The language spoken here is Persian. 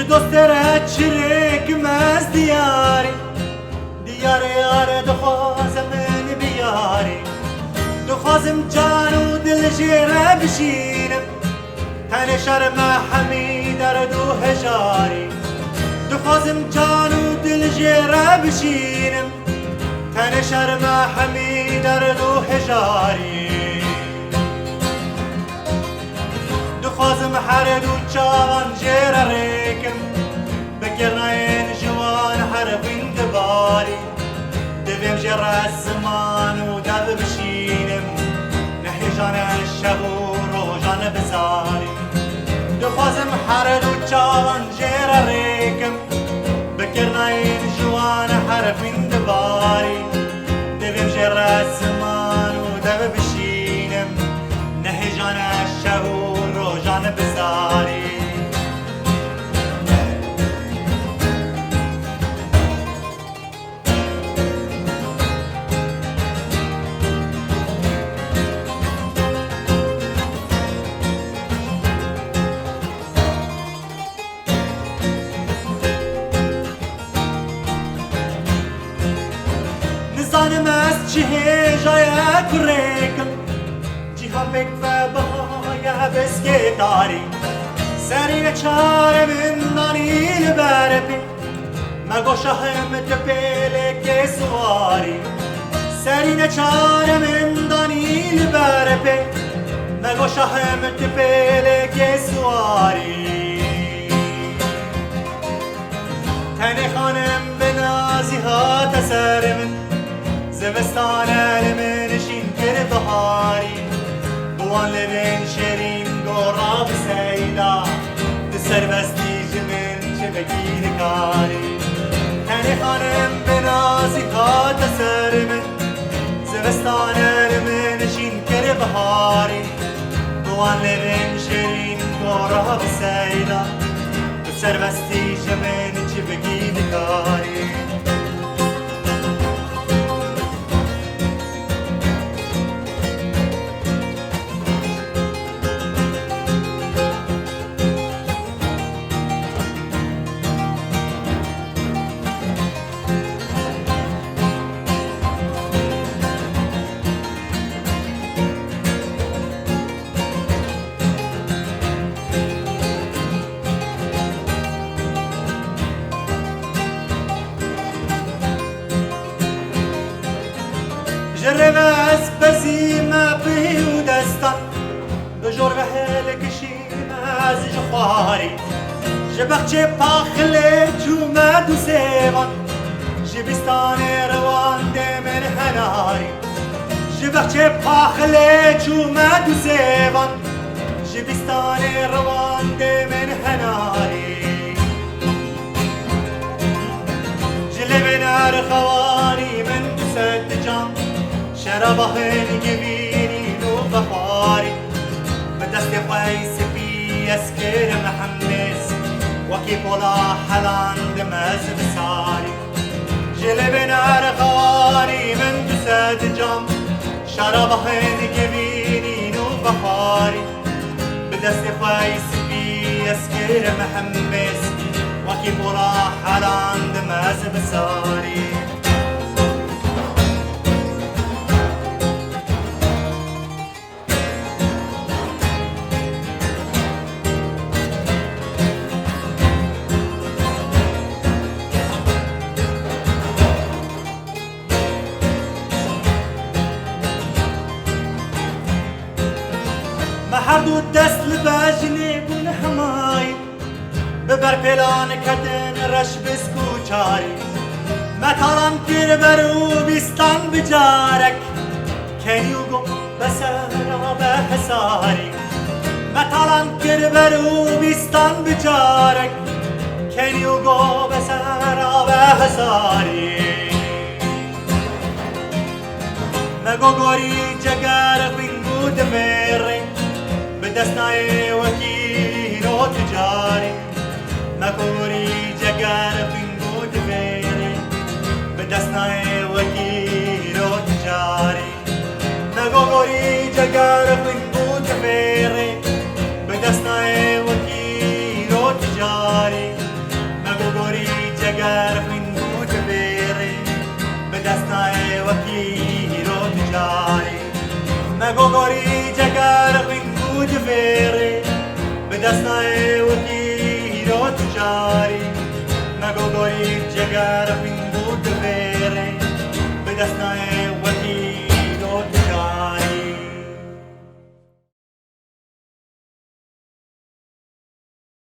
دوستره چریک مز دیاری یاره دخوازم من بیاری دخوازم جان و دل جیره بشینم تن شرم همی درد و هجاری دخوازم جان و دل جیره بشینم تن شرم همی درد و هجاری دخوازم هر دو چاوان جیره ریکم بگرناین جوان حرفین دباری دویم جره زمان و دب بشینم نهجان شب و روزان بزاری دخوازم هر دو چاوان جیره ریکم بگرناین جوان حرفین دباری دویم جره زمان و دب بشینم نهجان شب و روزان بزاری نزانم از چه جای کرکم جیهان بکفه بهای بسکتاری سرین چار من نانیل برپی مگو شاهم تپیل که سواری سرین چار من نانیل برپی مگو شاهم تپیل که سواری تنی خانم بنازی ها تسر من زمستان المنشین کر بهاری بوان لبین شیرین گورا بسیدا دسر بستی جمن چه بگیر کاری تنی خانم بنازی ها تسر من زمستان المنشین کر بهاری بوان لبین شیرین گورا بسیدا دسر بستی جمن چه بگیر کاری جرب از بزیم بی و دستان بجور به هل کشیم از جخواری جبخچه پاخله جومد و سیوان جبستان روان من هناری جبخچه پاخله جومد و سیوان جبستان روان من هناری جلب نار خواری من بسد جام شرابهن جبيني لو بخاري بدست قيس في اسكر محمس وكيف ولا حلان دمز بساري جلب نار خواري من جسد جام شرابهن جبيني لو بخاري بدست قيس في اسكر محمس وكيف ولا حلان دمز بساري هر دو دست لباجنی بون همایی ببر پیلان کردن رش بسکو چاری مطالم کر برو بیستان بجارک کنیوگو بسرا به حساری مطالم کر برو بیستان بجارک کنیوگو بسرا به حساری مگو گوری جگر بینگو دمیری دستنای وکیل و تجاری مکوری جگر بینگو دمیری به دستنای وکیل و تجاری مکوری جگر بینگو دمیری به دستنای وکیل و تجاری دەستنایێ وەکی هیرۆ تجاری مەگۆگۆری جێگارە